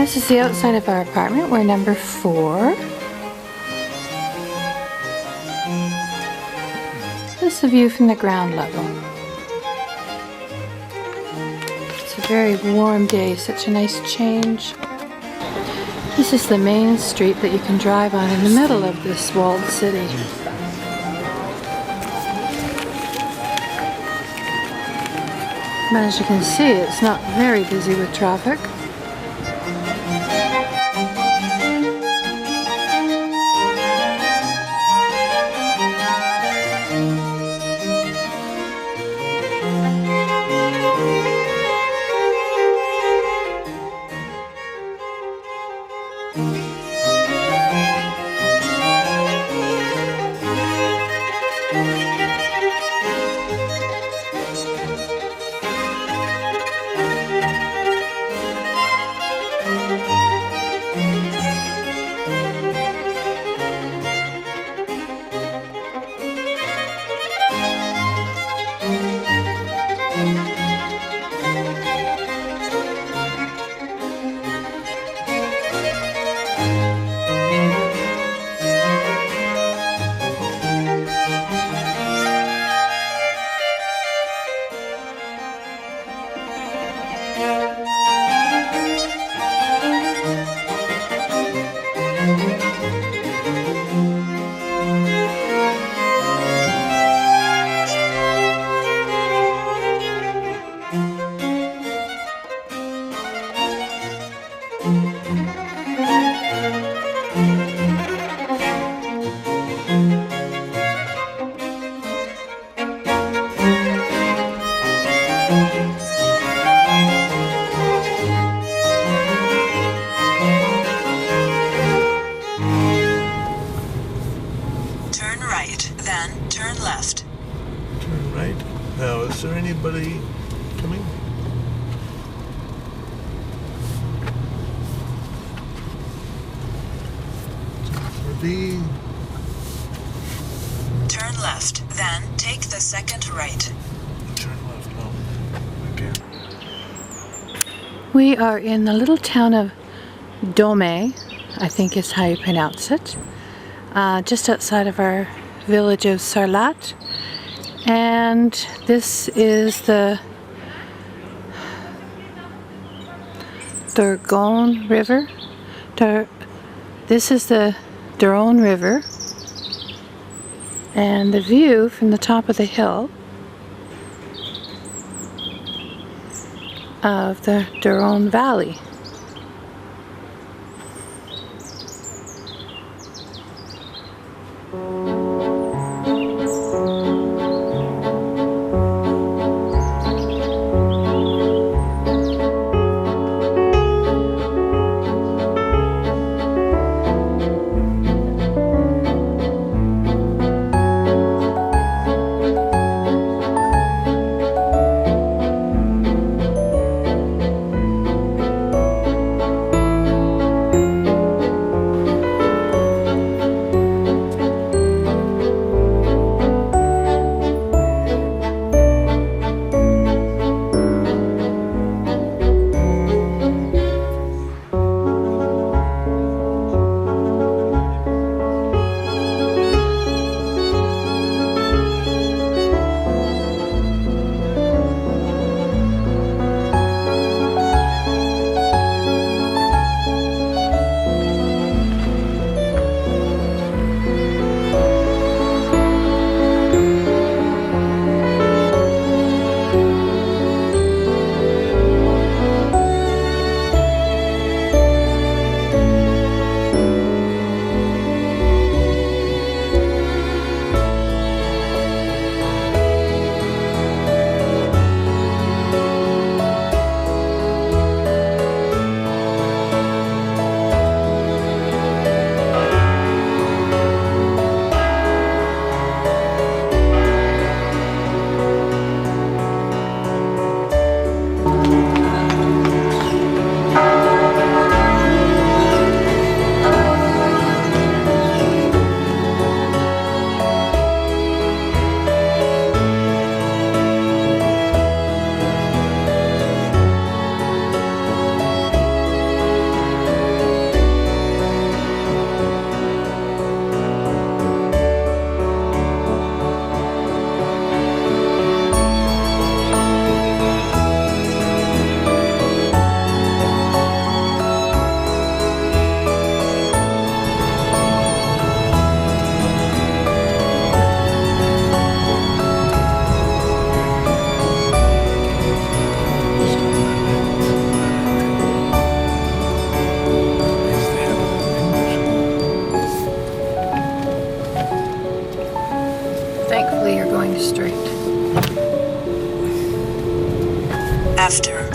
This is the outside of our apartment. We're number 4. This is the view from the ground level. It's a very warm day, such a nice change. This is the main street that you can drive on in the middle of this walled city. But as you can see, it's not very busy with traffic. Turn right, then turn left. Turn right. Now, is there anybody coming? Turn left, then take the second right. Turn left. Oh, okay. We are in the little town of Dome, I think is how you pronounce it. Just outside of our village of Sarlat, and this is the Dordogne River. This is the Dordogne River, and the view from the top of the hill of the Dordogne Valley.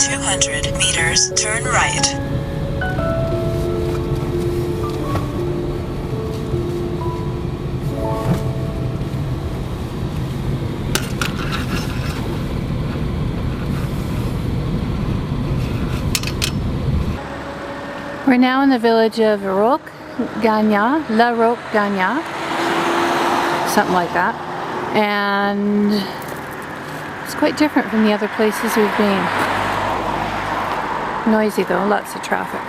200 meters, turn right. We're now in the village of Roque-Gagna, La Roque-Gagna, something like that, and it's quite different from the other places we've been. Noisy though, lots of traffic.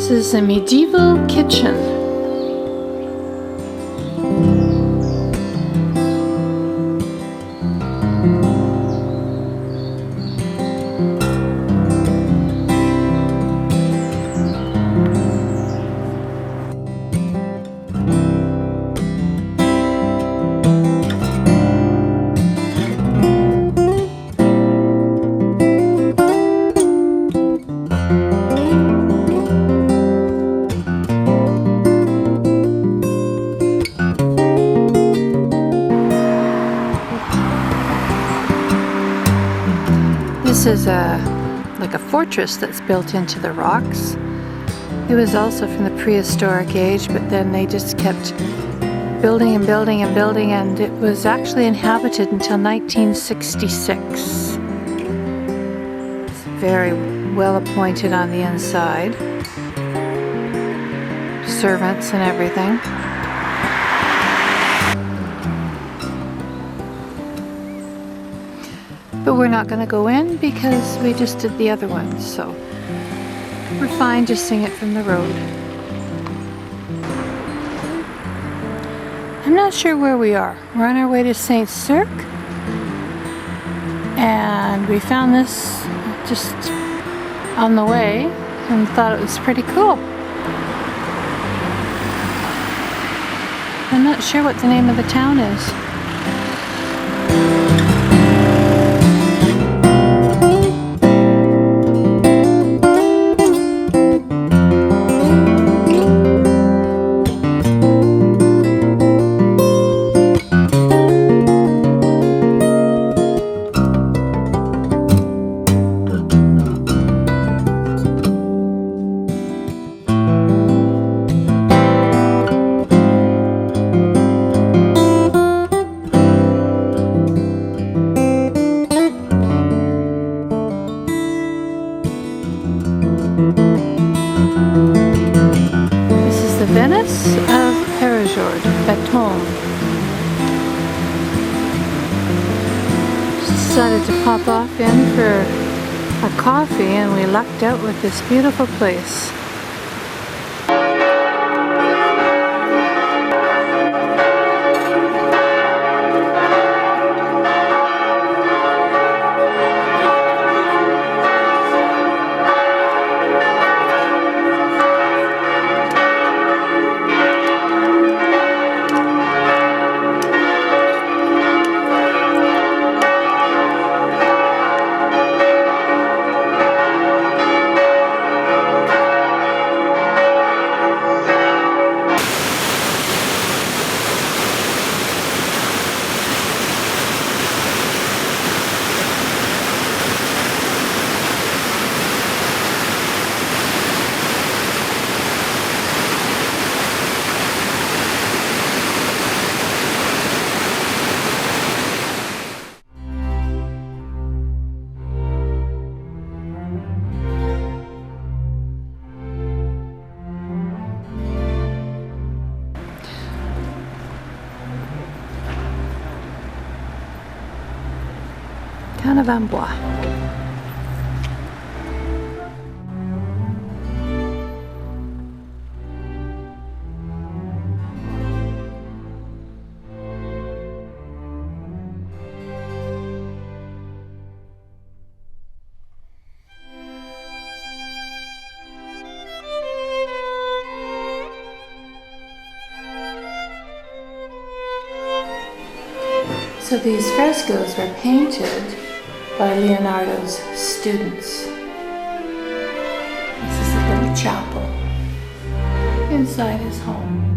This is a medieval kitchen. This is like a fortress that's built into the rocks. It was also from the prehistoric age, but then they just kept building and building and building, and it was actually inhabited until 1966. It's very well appointed on the inside. Servants and everything. But we're not going to go in because we just did the other one, so we're fine just seeing it from the road. I'm not sure where we are. We're on our way to Saint Cirque, and we found this just on the way and thought it was pretty cool. I'm not sure what the name of the town is. This is the Venice of Perigord, Baton. Decided to pop off in for a coffee, and we lucked out with this beautiful place. town of Amboise. So these frescoes were painted by Leonardo's students. This is a little chapel inside his home.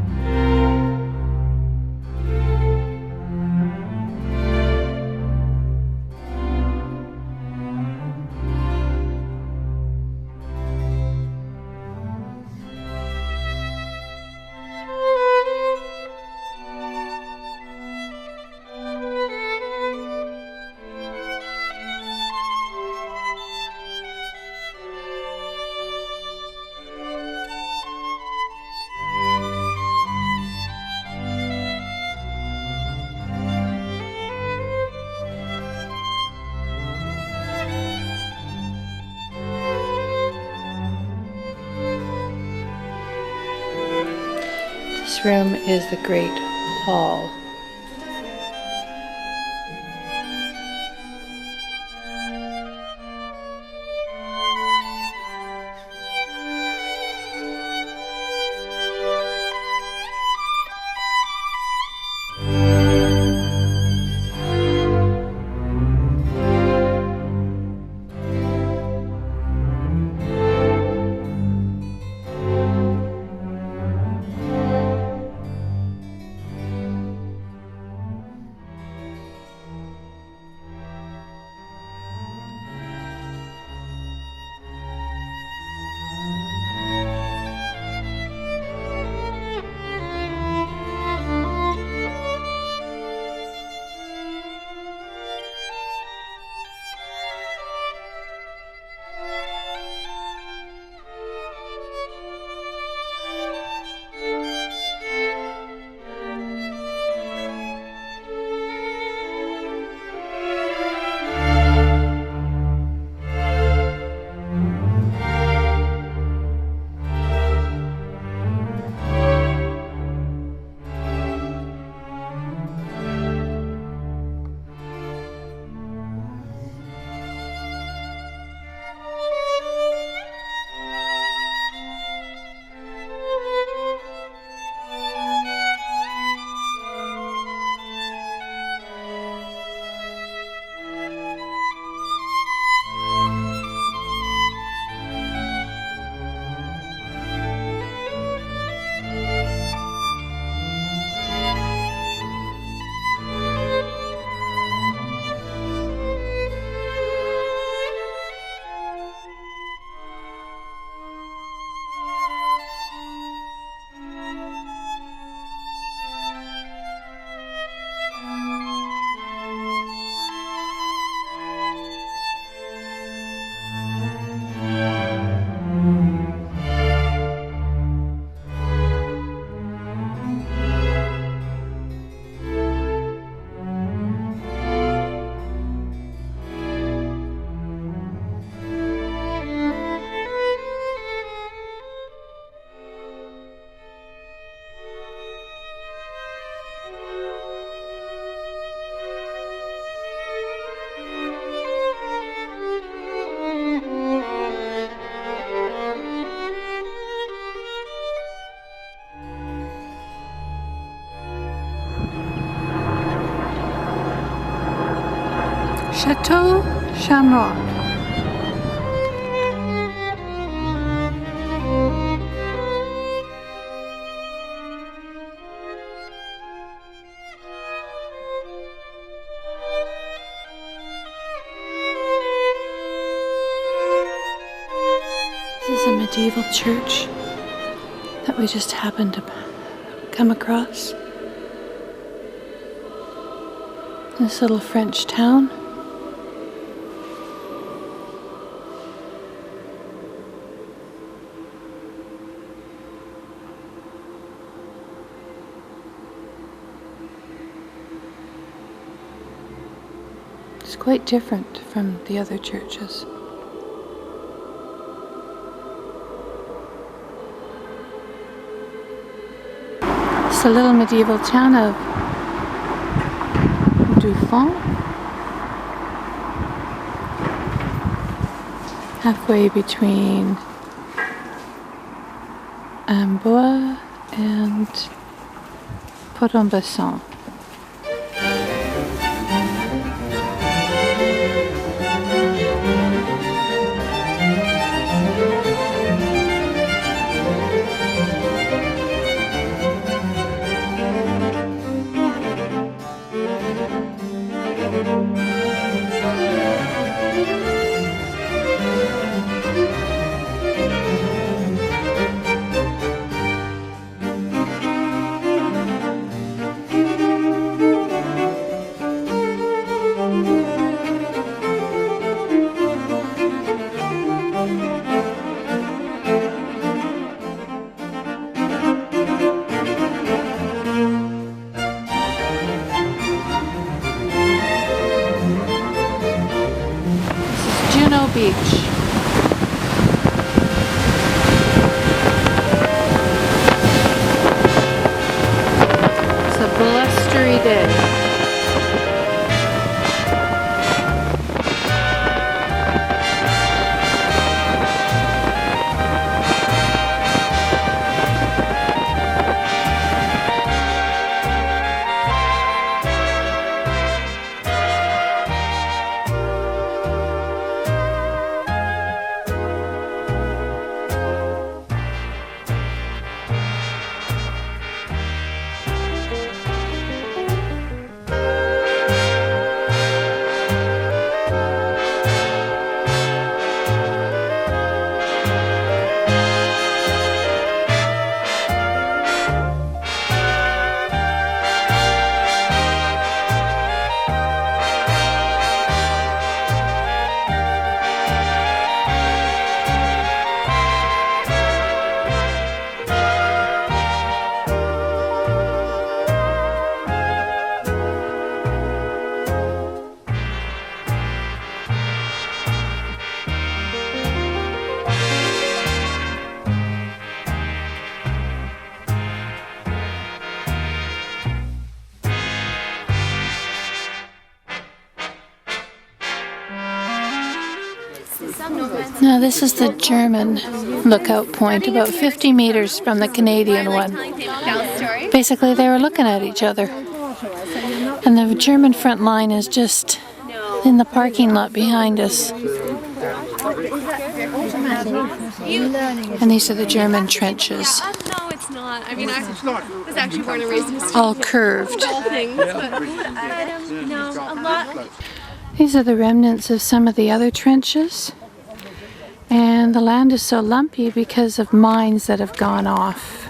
This room is the Great Hall. Chateau Shamrock. This is a medieval church that we just happened to come across. This little French town. It's quite different from the other churches. It's the little medieval town of Dufont, halfway between Amboise and Port-en-Besson. Juno Beach. It's a blustery day. Now this is the German lookout point, about 50 meters from the Canadian one. Basically they were looking at each other. And the German front line is just in the parking lot behind us. And these are the German trenches. No, it's not. I mean, I was actually born and raised in a All curved. things, but no, a lot. These are the remnants of some of the other trenches. And the land is so lumpy because of mines that have gone off.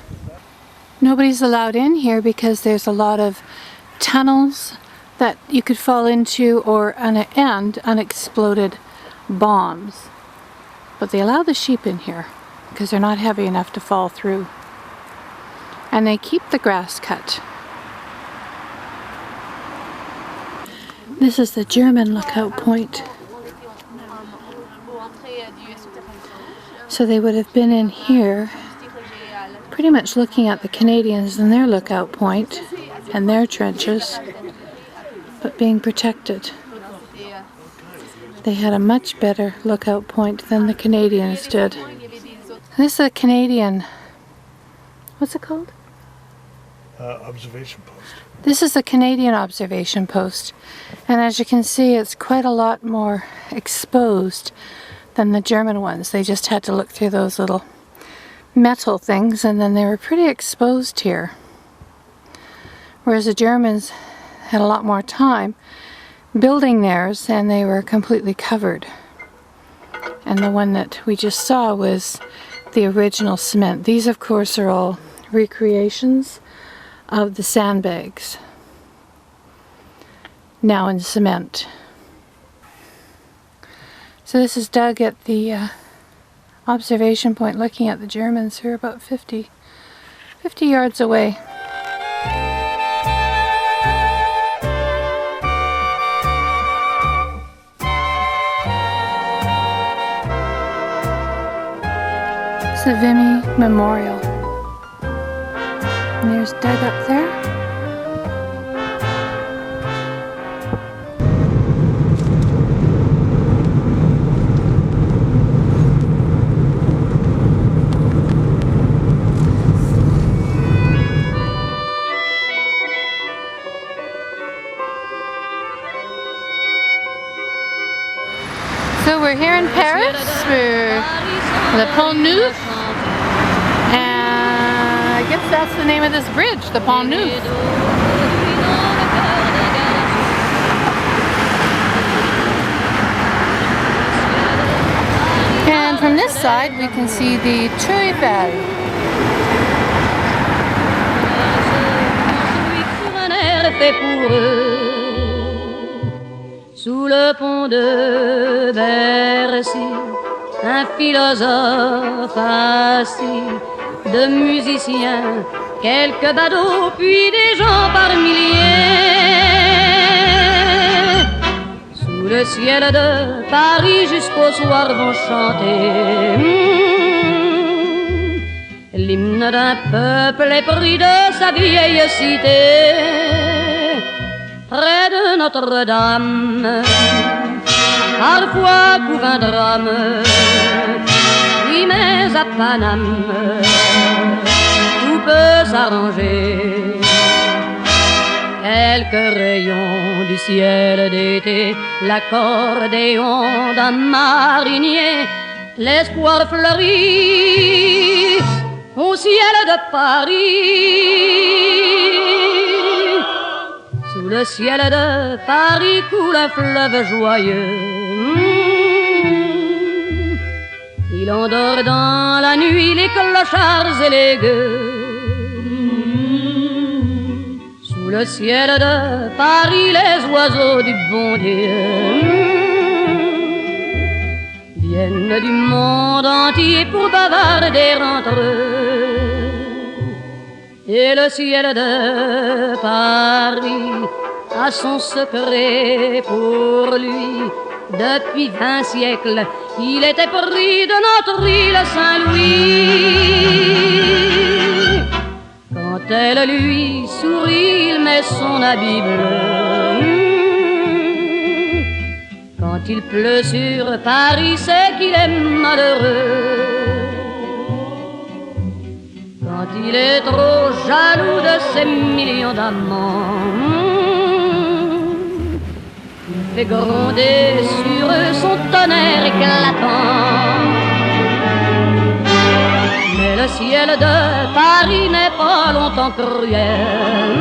Nobody's allowed in here because there's a lot of tunnels that you could fall into or and unexploded bombs. But they allow the sheep in here because they're not heavy enough to fall through. And they keep the grass cut. This is the German lookout point. So they would have been in here pretty much looking at the Canadians and their lookout point and their trenches, but being protected. They had a much better lookout point than the Canadians did. This is a Canadian, what's it called? Observation post. This is the Canadian observation post, and as you can see it's quite a lot more exposed than the German ones. They just had to look through those little metal things and then they were pretty exposed here. Whereas the Germans had a lot more time building theirs and they were completely covered. And the one that we just saw was the original cement. These of course are all recreations of the sandbags, now in cement. So this is Doug at the observation point looking at the Germans who are about 50 yards away. There's the Vimy Memorial. And there's Doug up there. So we're here in Paris. We're at the Pont Neuf. And I guess that's the name of this bridge, the Pont Neuf. And from this side we can see the Tour Eiffel. Sous le pont de Bercy, un philosophe assis, de musiciens, quelques badauds, puis des gens par milliers. Sous le ciel de Paris jusqu'au soir vont chanter l'hymne d'un peuple épris de sa vieille cité. Près de Notre-Dame, parfois couvre un drame, oui mais à Paname, tout peut s'arranger. Quelques rayons du ciel d'été, l'accordéon d'un marinier, l'espoir fleurit au ciel de Paris. Sous le ciel de Paris coule un fleuve joyeux. Il endort dans la nuit les clochards et les gueux. Sous le ciel de Paris les oiseaux du bon Dieu viennent du monde entier pour bavarder entre eux. Et le ciel de Paris a son secret pour lui. Depuis 20 siècles, il était pris de notre île Saint-Louis. Quand elle lui sourit, il met son habit bleu. Quand il pleut sur Paris, c'est qu'il est malheureux. Quand il est trop jaloux de ses millions d'amants, il fait gronder sur eux son tonnerre éclatant. Mais le ciel de Paris n'est pas longtemps cruel.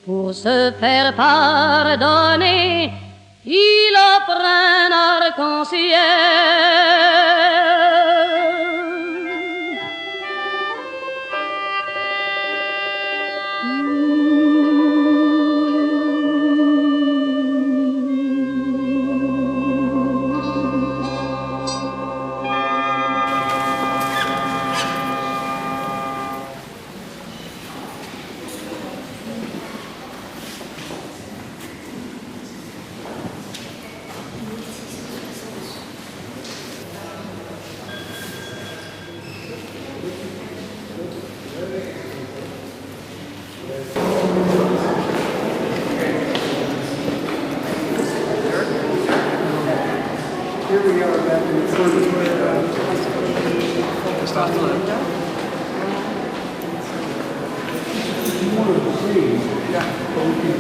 Pour se faire pardonner, il offre un arc-en-ciel. Here we are back in front of where one of the trees. Yeah. But we can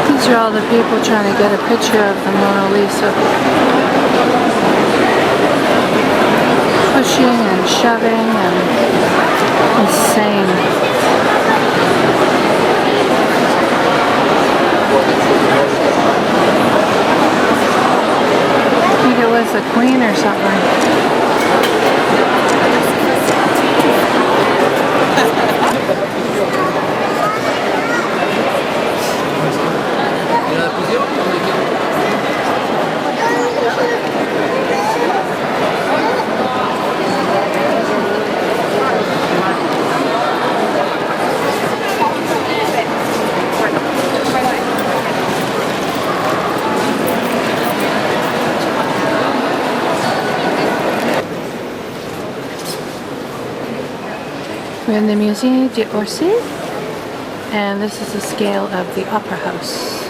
These are all the people trying to get a picture of the Mona Lisa. Pushing and shoving and insane. I think it was the Queen or something. We're in the Musée d'Orsay, and this is the scale of the Opera House.